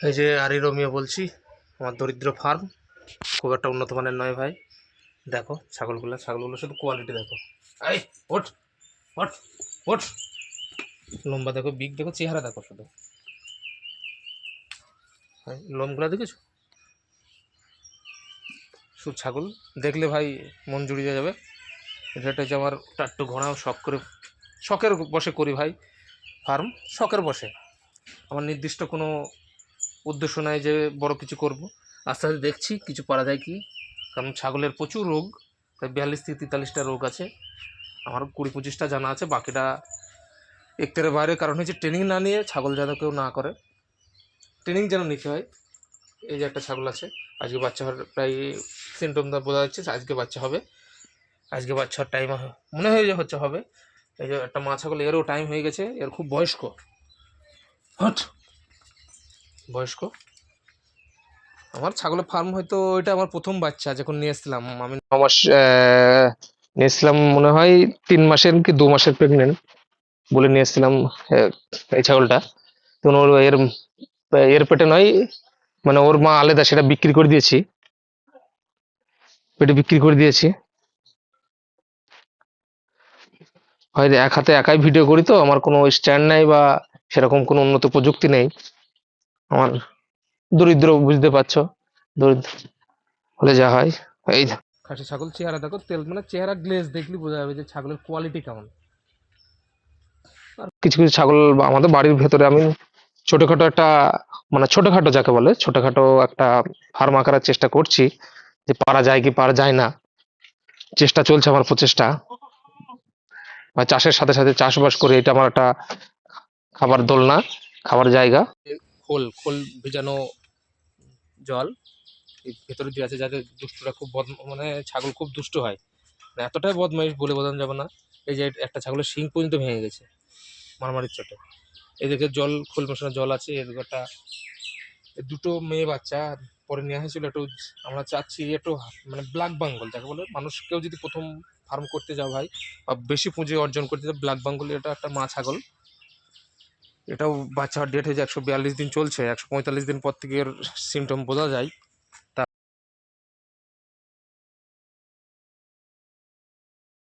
এই যে আরি রোমিও বলছি, আমার দরিদ্র ফার্ম খুব একটা উন্নত মানের নয় ভাই। দেখো ছাগলগুলো শুধু কোয়ালিটি দেখো। এই ওঠ ওঠ ওঠ, লম্বা দেখো, বিগ দেখো, চেহারা দেখো শুধু। লোমগুলো দেখেছো? শুধু ছাগল দেখলে ভাই মন জুড়িয়ে যাবে। এটা হচ্ছে আমার টাট্টু ঘোড়াও শখের বসে করি ভাই ফার্ম, শখের বসে। আমার নির্দিষ্ট কোনো উদ্দেশ্য নাই যে বড় কিছু করব। আস্তে আস্তে দেখছি কিছু পারা যায় কি, কারণ ছাগলের প্রচুর রোগ, প্রায় 42 থেকে 43টা রোগ আছে। আমার 20-25টা জানা আছে, বাকিটা একটের বাইরে। কারণ হচ্ছে ট্রেনিং না নিয়ে ছাগল যেন কেউ না করে, ট্রেনিং যেন নিতে হয়। এই যে একটা ছাগল আছে, আজকে বাচ্চা হওয়ার প্রায় সিমটমটা বোঝা যাচ্ছে, আজকে বাচ্চা হবে। আজকে বাচ্চার টাইম মনে হয় যে হবে। এই যে একটা মা ছাগল, এরও টাইম হয়ে গেছে, এর খুব বয়স্ক, হট বয়স্ক। আমার ছাগলের ফার্ম হয়তো এটা আমার প্রথম বাচ্চা, যখন নিয়ে এসেছিলাম আমি 9 মাস নিয়ে এসেছিলাম, মনে হয় 3 মাসের কি 2 মাসের প্রেগনেন্ট বলে নিয়ে এসেছিলাম এই ছাগলটা। তখন ওর এর এর পেটে নয়, মানে ওর মা আলাদা, সেটা বিক্রি করে দিয়েছি, পেটে বিক্রি করে দিয়েছি। হয়তো এক হাতে একাই ভিডিও করি, তো আমার কোনো স্ট্যান্ড নাই বা সেরকম কোনো উন্নত প্রযুক্তি নেই। আমার দরিদ্র, বুঝতে পারছো, দরিদ্র হলে যা হয়। এই খাসি ছাগল চেহারা দেখো, তেল মানে চেহারা গ্লেজ দেখলি বোঝা যাবে যে ছাগলের কোয়ালিটি কেমন। আর কিছু কিছু ছাগল আমাদের বাড়ির ভেতরে আমি ছোটখাটো একটা, মানে ছোটখাটো যাকে বলে, ছোটখাটো একটা ফার্ম আকারের চেষ্টা করছি, যে পারা যায় কি পারা যায় না, চেষ্টা চলছে আমার প্রচেষ্টা। আর চাষের সাথে সাথে চাষবাস করে, এটা আমার একটা খাবার দোলনা, খাবার জায়গা। খোল খোল ভেজানো জল এই ভেতরে দিয়ে আছে, যাতে দুষ্টরা খুব মানে ছাগল খুব দুষ্ট হয়, মানে এতটাই বদমাইশ বলে বোঝানো যাবে না। এই যে একটা ছাগলের শিং পর্যন্ত ভেঙে গেছে মারামারির চোটে। এদিকে জল, খোল মেশানো জল আছে, এদিকে একটা দুটো মেয়ে বাচ্চা পরে নেওয়া হয়েছিল। একটু আমরা চাচ্ছি একটু মানে ব্ল্যাক বেঙ্গল যাকে বলে, মানুষ কেউ যদি প্রথম ফার্ম করতে যাও ভাই, বা বেশি পুঁজি অর্জন করতে যাও, ব্ল্যাক বেঙ্গল এটা একটা মা ছাগল। এটাও বাচ্চা ডেট হয়েছে, 142 দিন চলছে, 145 দিন পর থেকে এর সিমটম বোঝা যায়।